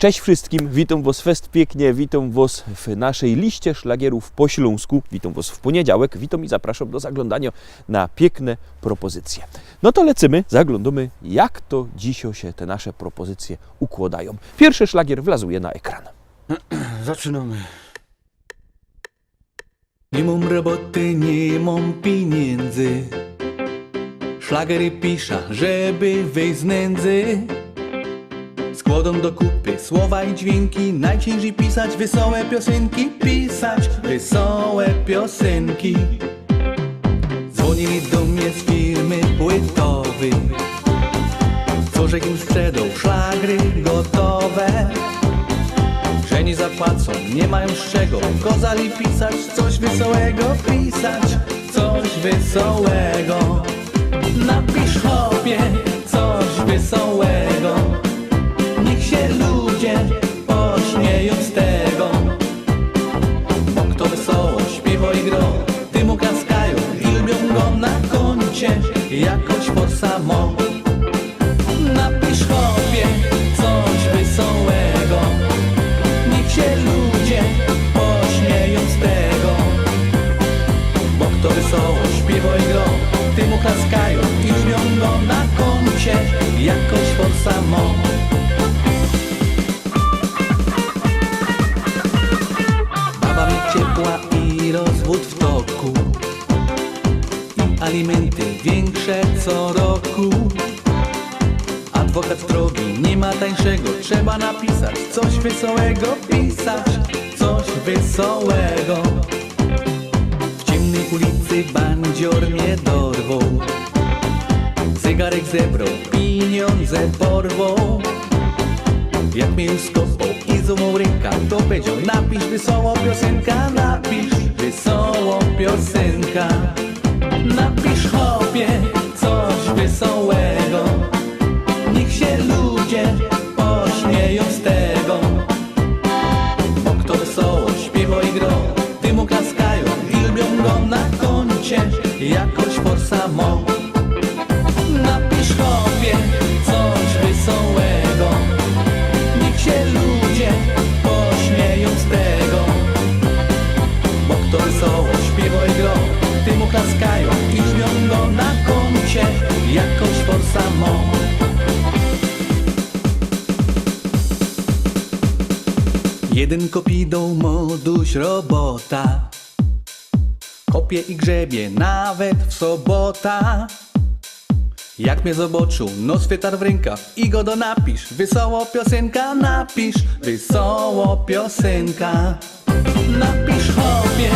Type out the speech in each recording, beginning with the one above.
Cześć wszystkim, witam Was fest pięknie, witam Was w naszej liście szlagierów po śląsku, witam Was w poniedziałek, witam i zapraszam do zaglądania na piękne propozycje. No to lecimy, zaglądamy, jak to dzisiaj się te nasze propozycje układają. Pierwszy szlagier wlazuje na ekran. Zaczynamy. Nie mam roboty, nie mam pieniędzy. Szlagery piszę, żeby wyjść z nędzy. Składam do kupy słowa i dźwięki. Najciężej pisać wesołe piosenki. Pisać wesołe piosenki. Dzwonili do mnie z firmy płytowej, co że im sprzedał szlagry gotowe. Że nie zapłacą, nie mają z czego. Kozali pisać coś wesołego. Pisać coś wesołego. Napisz chłopie coś wesołego. Niech się ludzie pośmieją z tego. Bo kto wesoło śpiewa i gro, ty mu klaskają i lubią go na koncie jakoś for samo. Napisz chłopie coś wesołego. Niech się ludzie pośmieją z tego. Bo kto wesoło śpiewa i gro, ty mu klaskają i lubią go na koncie jakoś for samo. Baba mi ciepła i rozwód w toku, i alimenty większe co roku. Adwokat drogi, nie ma tańszego, trzeba napisać coś wesołego. Pisać coś wesołego. W ciemnej ulicy bandzior mnie dorwał, zegarek zebrał, pieniądze porwał. Jak mnie już skopał i złamał ręka, to powiedział: napisz wesołą piosenka, napisz wesołą piosenka. Napisz chłopie coś wesołego. Niech się ludzie pośmieją z tego. Bo kto wesoło śpiewa i gro, ty mu klaskają i lubią go na koncie jakoś for samo. Napisz chłopie coś wesołego. Niech się ludzie pośmieją z tego. Bo kto wesoło śpiewa i gro, ty mu klaskają i lubią go na koncie jakoś for samo. Jeden kopidą moduś robota, kopie i grzebie nawet w sobota. Jak mnie zobaczył, nos wytarł w rękaw i go do napisz wesoło piosenka, napisz wesoło piosenka. Napisz chłopie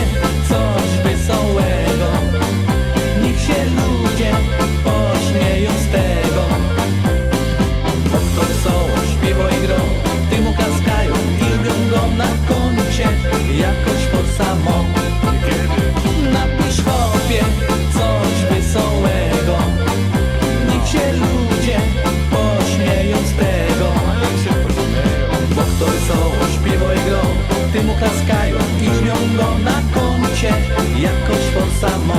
coś wesołego. Niech się ludzie pośmieją z tego. Bo kto wesoło śpiewa i gro, ty mu klaskają i lubią go na koncie jakoś for samo. Napisz chłopie coś wesołego. Niech się ludzie pośmieją z tego. Bo kto wesoło śpiewa i gro, ty mu klaskają i lubią go na koncie jakoś for samo.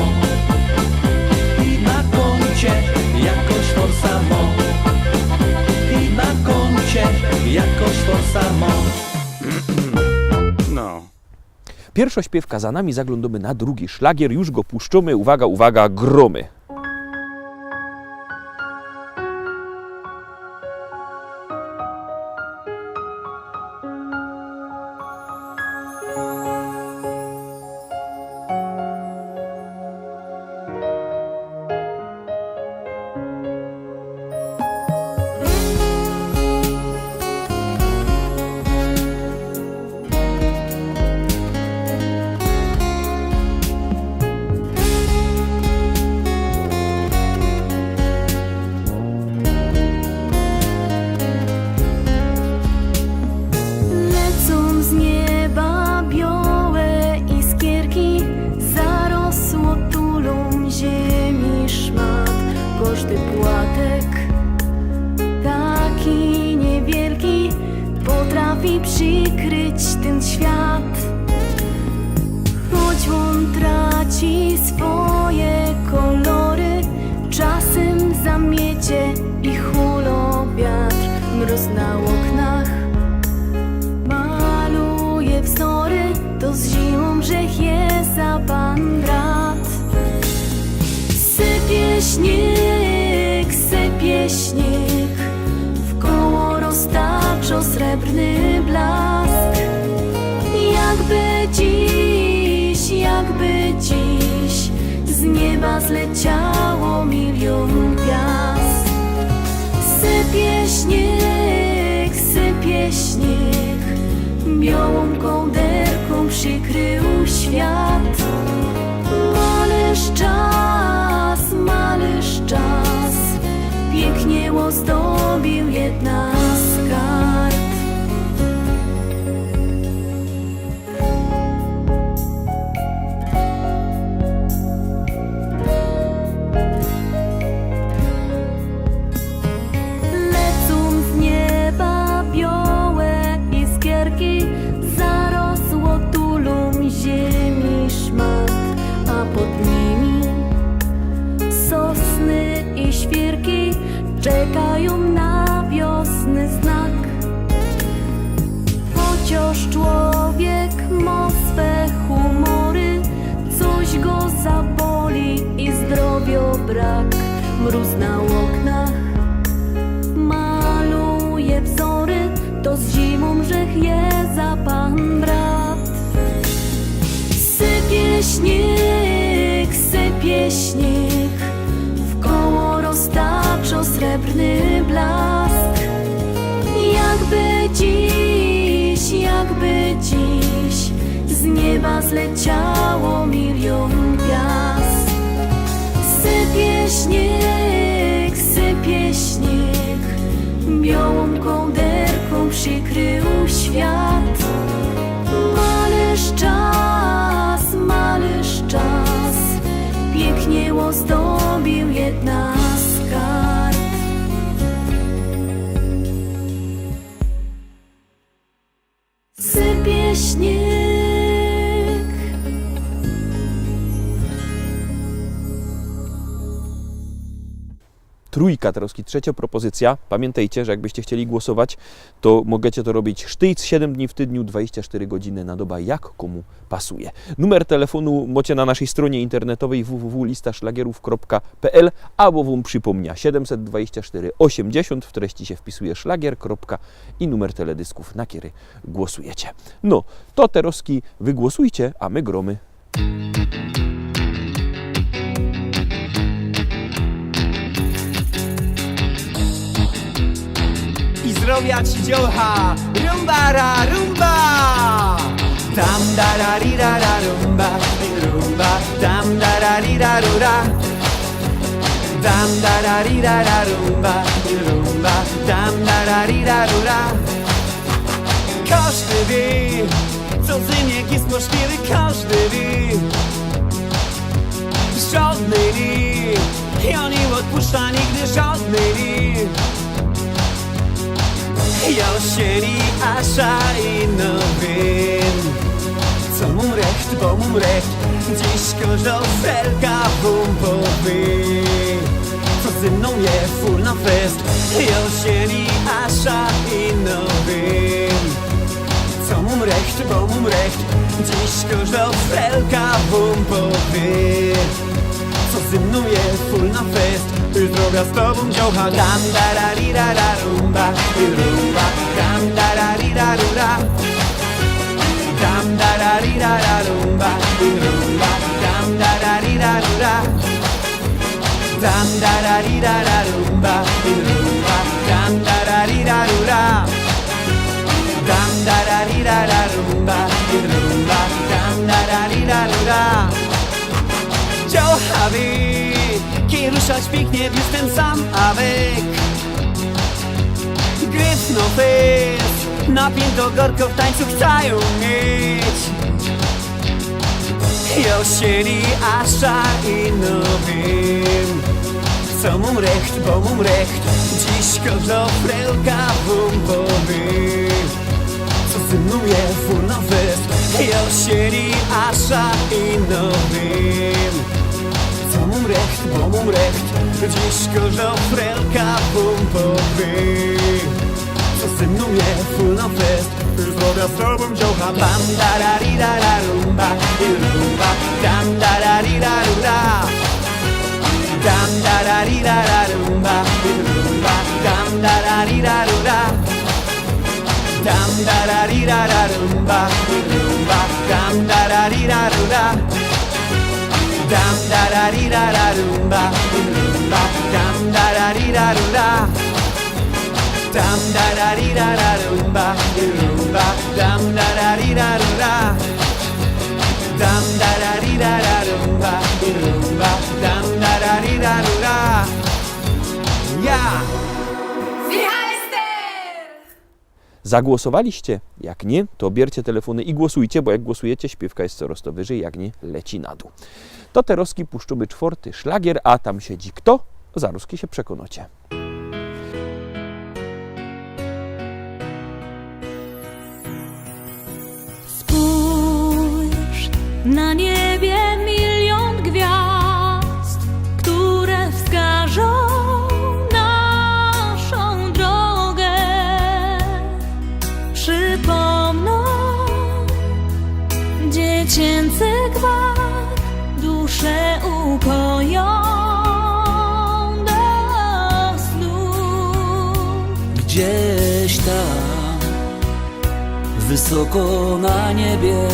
I na koncie jakoś for samo. I na koncie jakoś for samo. No. Pierwszośpiewka za nami, zaglądamy na drugi szlagier, już go puszczamy, uwaga, uwaga, gromy. Każdy płatek, taki niewielki, potrafi przykryć ten świat. Choć on traci swoje kolory, czasem zamiecie i hulo wiatr. Mróz na oknach że jest za pan brat. Sypie śnieg, wkoło roztacza srebrny blask. Jakby dziś z nieba zleciało milion gwiazd. Sypie śnieg, białą kołderką przykrył świat. Małyż czas, pięknie ozdobił jedna z kart. Lecą z nieba białe iskierki, zarosło tulum ziemi szmat, a pod nimi sosny i świerki czekają na wiosny znak. Chociaż człowiek ma swe humory, coś go zaboli i zdrowia brak. Mróz na oknach maluje wzory, to z zimą grzech jest za pan brat. Sypie śnieg, wkoło roztacza srebrny blask. Jakby dziś z nieba zleciało milion gwiazd. Sypie śnieg, białą kołderką przykrył świat. Małyż czas, pięknie ozdobił jedna z kart. Sypie śnieg. Trójka, troski trzecia propozycja. Pamiętajcie, że jakbyście chcieli głosować, to możecie to robić sztyc 7 dni w tygodniu, 24 godziny na dobę, jak komu pasuje. Numer telefonu macie na naszej stronie internetowej www.listaszlagierów.pl albo wam przypomnia 724 80, w treści się wpisuje szlagier. I numer teledysków, na który głosujecie. No, to teroski wygłosujcie, a my gromy. Zdrowia ci dziołcha, rumbara, rumba! Tam dararira rumba, rumba, tam dararira rura. Tam dararira rumba, rumba, tam dararira rura. Każdy wie, co zyniek jest możliwy, każdy wie. Żadny nie, ja nie odpuszcza nigdy żadny nie. Jesieni, asza i nowin. Co mum recht, bo mum recht, dziś każda felka wum powie. Co ze mną je full na fest. Jesieni, asza i nowin. Co mum recht, bo mum recht, dziś każda felka wum powie. Co ze mną je full na fest. Zdrowia z tobą dziołcha. Tam dararira rumba, rumba, tam dararira rura. Tam dararira rumba, rumba, tam dararira rura. Tam dararira rumba, rumba, tam dararira rura. Tam dararira rumba, rumba, tam dararira rura. Dziołcha wie, ruszać pięknie, jestem sam avec. Gryf no fest, napięto gorko w tańcu chcą mieć. Jesieni, asza i nowin. Co mum recht, bo mum recht, dziś każda frelka wum powie. Co ze mną je full na fest. Jesieni, asza i nowin. Co mum recht, bo mum recht, dziś każda frelka wum powie. Co co ze mną je full na fest. Zdrowia z tobą dziołcha. Bam da da ri da da rumba, rumba. Dam da da ri da da. Dam da da ri da da rumba, rumba. Dam da da ri da da. Dam da da ri da da rumba, rumba. Dam da da ri da da. Dam da da ri da da rumba, rumba. Dam da da ri da da. Dam da da ri da da rumba, rumba. Dam da da ri da da. Dam da da ri da da rumba, rumba. Dam da da ri da da. Ja! Zagłosowaliście? Jak nie, to bierzcie telefony i głosujcie, bo jak głosujecie, śpiewka jest coraz to wyżej, jak nie, leci na dół. To Teroski puszczymy czwarty szlagier, a tam siedzi kto? Zaruski się przekonacie. Spójrz, na niebie milion gwiazd, które wskażą naszą drogę. Przypomną dziecięcy gwar, duszę ukoją do snu. Gdzieś tam, wysoko na niebie,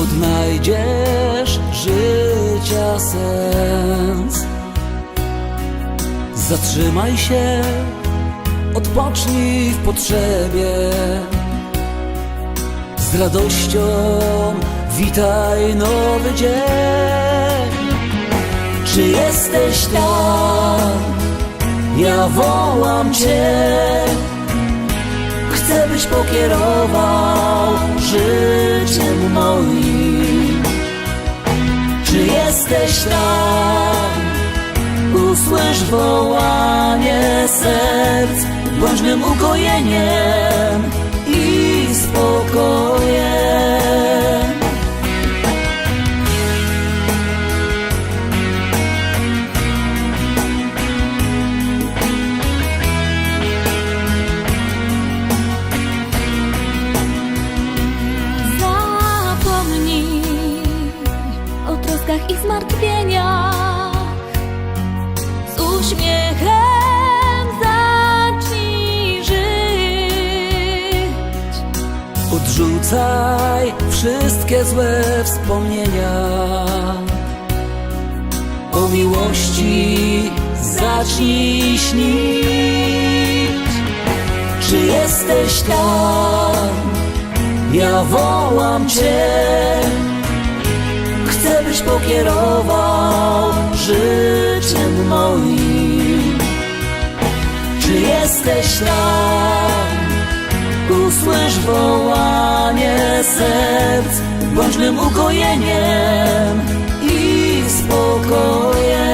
odnajdziesz życia sens. Zatrzymaj się, odpocznij w potrzebie. Z radością witaj nowy dzień. Czy jesteś tam? Ja wołam Cię. Chcę, byś pokierował życiem moim. Czy jesteś tam? Usłysz wołanie serc. Bądź mym ukojeniem i spokojem. Zapomnij o troskach i zmartwieniach. Z uśmiechem zacznij żyć. Odrzucaj wszystkie złe wspomnienia. O miłości zacznij śnić. Czy jesteś tam? Ja wołam Cię. Chcę, byś pokierował życiem moim. Czy jesteś tam? Usłysz wołanie serc. Bądź mym ukojeniem i spokojem.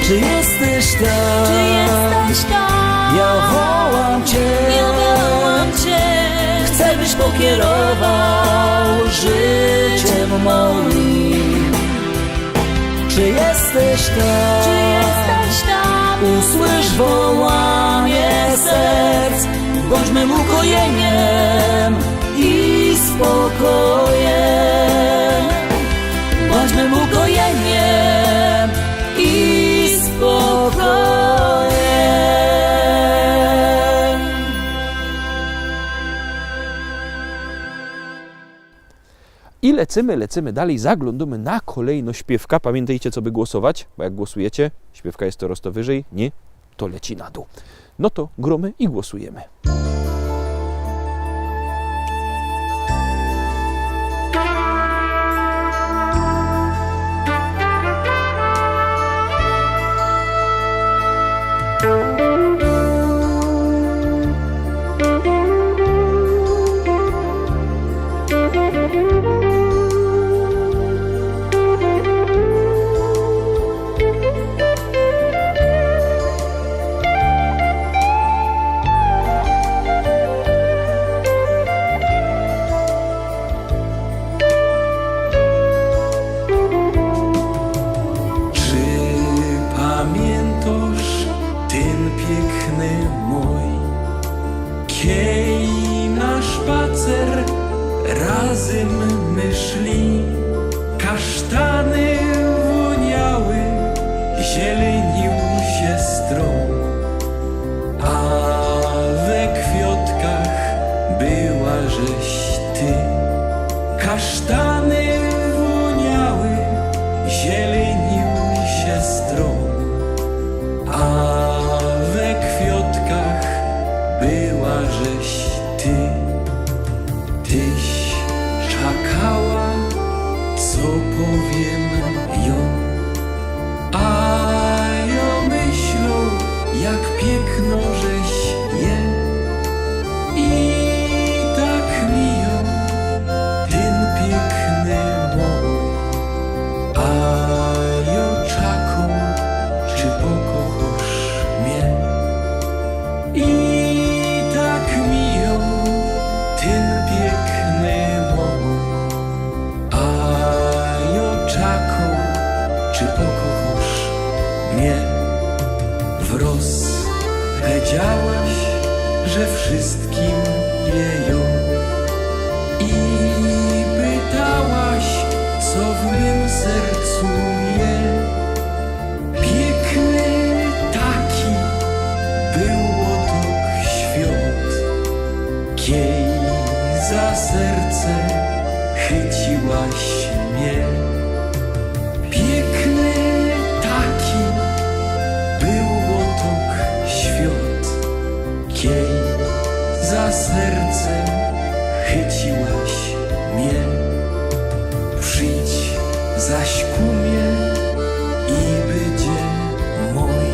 Czy jesteś tam? Czy jesteś tam? Ja wołam Cię. Ja wołam Cię. Chcę, byś pokierował życiem moim. Czy jesteś tam? Czy jesteś tam? Usłysz wołanie serc. Bądź mym ukojeniem i spokojem. Bądź mym ukojeniem i spokojem. I lecimy dalej, zaglądamy na kolejną śpiewka. Pamiętajcie, co by głosować, bo jak głosujecie, śpiewka jest coraz to wyżej, nie, to leci na dół. No to gromy i głosujemy. Kiej na spacer razem my szli, kasztany woniały, zielenił się stron, a we kwiatkach była żeś ty. Kasztany woniały, zielenił się stron, a we kwiatkach była żeś ty. Tyś czekała, co powiem ją, a ja myślą, jak piękno żeś je. I tak miją ten piękny mój, a ja czaką, czy pokochasz mnie. I tak miją ten piękny mój, a ja czaką, czy pokochasz mnie. Wroz wiedziałaś, że wszystkim wieją, i pytałaś, co w mym sercu je. Piękny taki był otok świat, kiej za serce chyciłaś mnie. Piękny taki był otok świat, kiej za serce chyciłaś mnie. Przyjdź zaś ku mnie i będzie mój,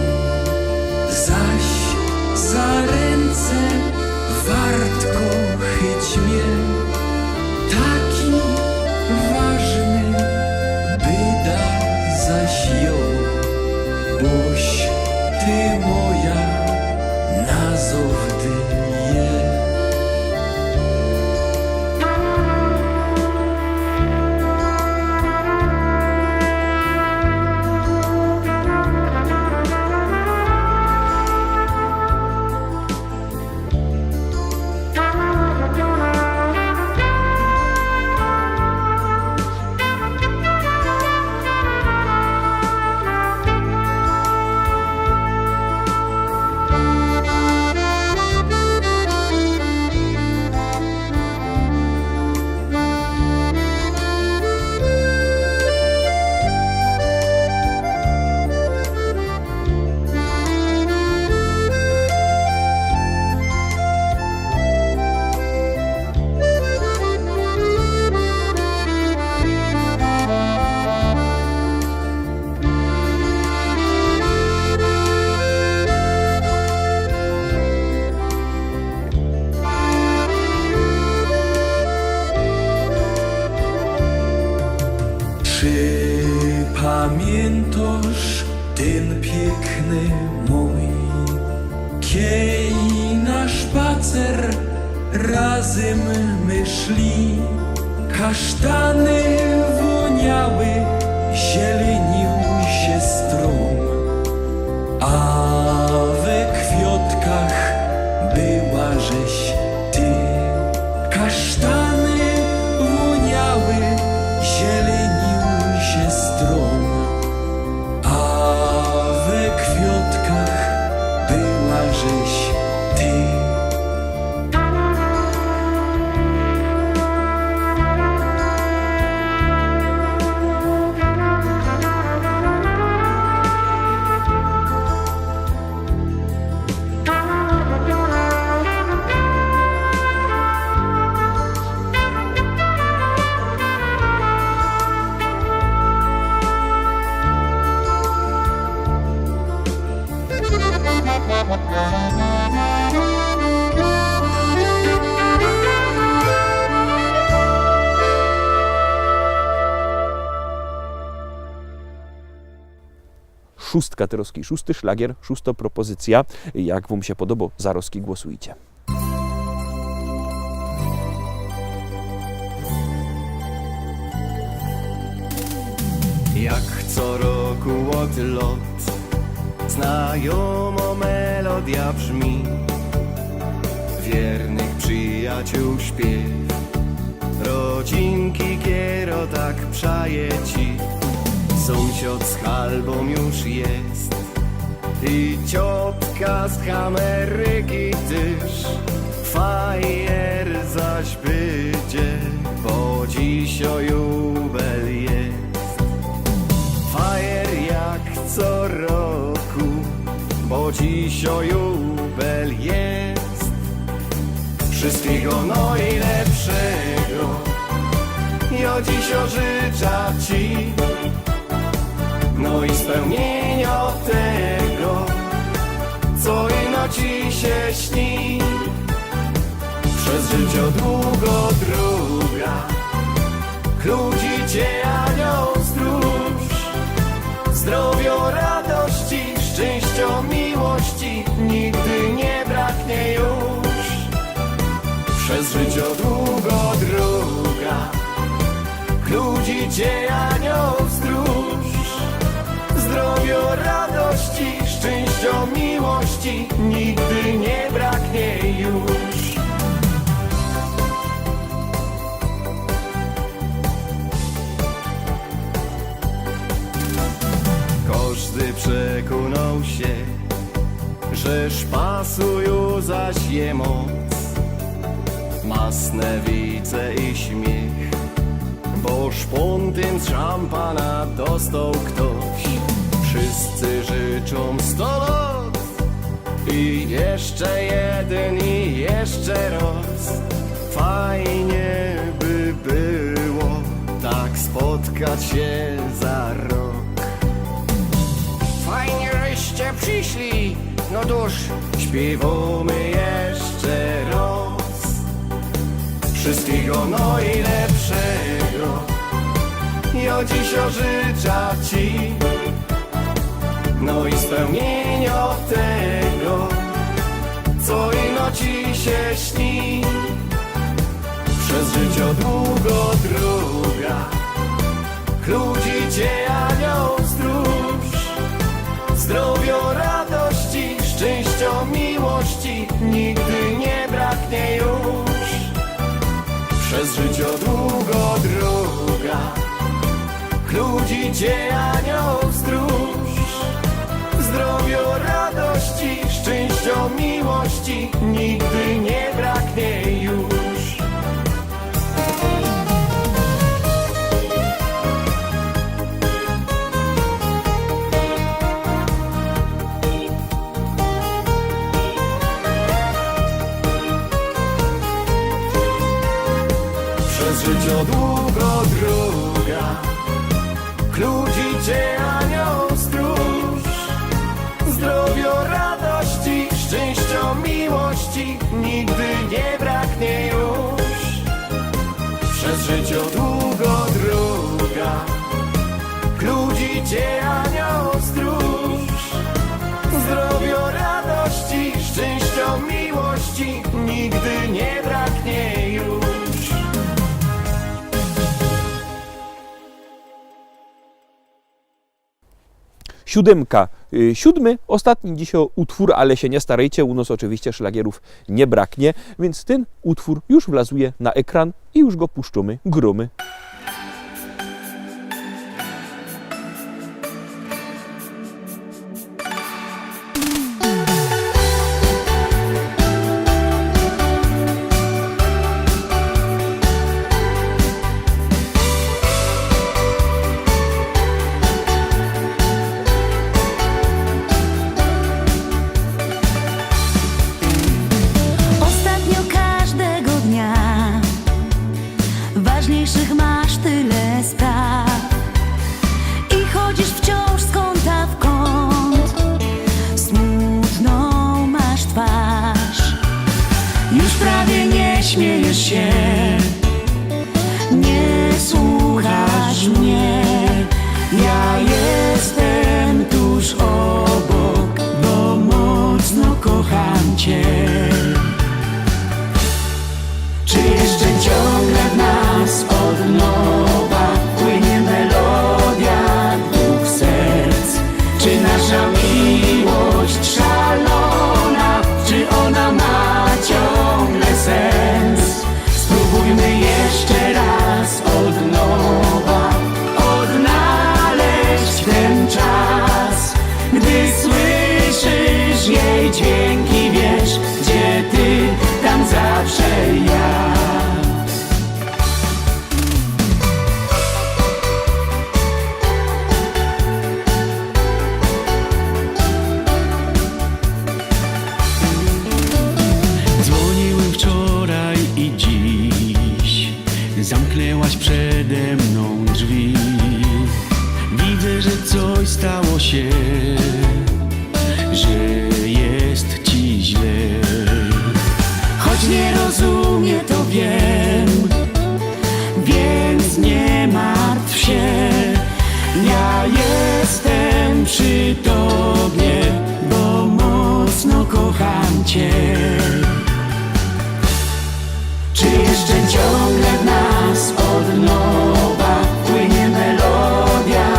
zaś za ręce wartko chyć mnie. Taki ważny byda zaś ją, boś ty moja nazowdy je. Czy pamiętasz ten piękny mój, kiej na spacer razem my szli, kasztany woniały, zielenił się stron, a we kwiatkach była żeś ty. Kasztany woniały, zielenił się stron, a we kwiatkach była żeś ty. Szóstka Tyroski, szósty szlagier, szósta propozycja. Jak wam się podoba, za Roski głosujcie. Jak co roku od lot znajoma melodia brzmi. W wiernych przyjaciół śpiew. Rodzinki kiero tak przaje ci, sąsiad z halbą już jest i ciotka z Ameryki też. Fajer zaś będzie, bo dziś o jubel jest. Fajer jak co roku, bo dziś o jubel jest. Wszystkiego najlepszego, ja dziś życzę ci, no i spełnienia tego, co ino ci się śni. Przez życie długo droga, ludzi cię anioł stróż. Zdrowia, radości, szczęścia, miłości nigdy nie braknie już. Przez życie długo droga, ludzi cię anioł stróż. Zdrowia, radości, szczęścia, miłości nigdy nie braknie już. Każdy przekonał się, że szpasują zaś je moc, masne wice i śmiech, bo szpontyn z szampana dostał ktoś. Wszyscy życzą 100 lat i jeszcze jeden i jeszcze raz. Fajnie by było tak spotkać się za rok. Fajnie, żeście przyszli, no cóż, śpiewamy jeszcze raz. Wszystkiego najlepszego, ja dziś życzę ci, no i spełnienia tego, co ino ci się śni. Przez życie długo droga, ludzi cię anioł stróż. Zdrowia, radości, szczęścia, miłości nigdy nie braknie już. Przez życie długo droga, ludzi cię anioł stróż. Zdrowia, radości, szczęścia, miłości nigdy nie braknie już. Przez życie długo droga, ludzi cię anioł stróż. Zdrowia, radości, szczęścia, miłości nigdy nie braknie już. Przez życie długo droga, ludzi cię anioł stróż. Zdrowia, radości, szczęścia, miłości nigdy nie braknie już. Siódemka. Siódmy, ostatni dzisiaj utwór, ale się nie starajcie, u nas oczywiście szlagierów nie braknie, więc ten utwór już wlazuje na ekran i już go puszczamy, gromy. Ostatnio każdego dnia ważniejszych masz cień. Czy jeszcze ciągle w nas od nowa płynie melodia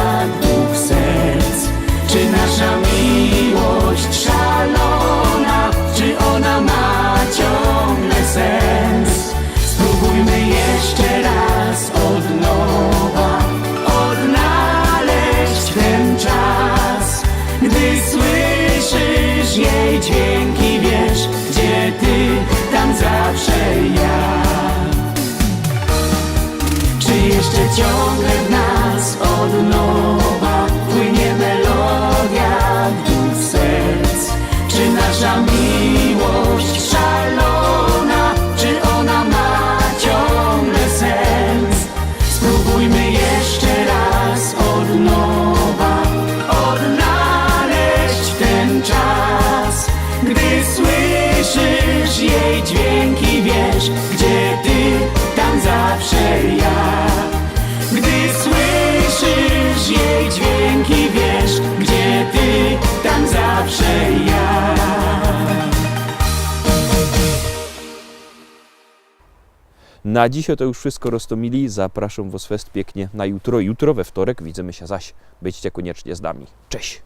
dwóch serc? Czy nasza miłość szalona, czy ona ma ciągle sens? Spróbujmy jeszcze raz od nowa odnaleźć ten czas. Gdy słyszysz jej dźwięki, wiesz, gdzie ty, tam zawsze ja. Czy jeszcze ciągle w nas od nowa płynie melodia dwóch serc? Czy nasza miłość szalona, czy ona ma ciągle sens? Spróbujmy jeszcze raz od nowa odnaleźć ten czas. Gdy słyszysz jej dźwięki, wiesz, gdzie ty, tam zawsze ja. Gdy słyszysz jej dźwięki, wiesz, gdzie ty, tam zawsze ja. Na dzisiaj to już wszystko, Rostomili. Zapraszam Was fest pięknie na jutro. Jutro we wtorek widzimy się zaś. Byćcie koniecznie z nami. Cześć!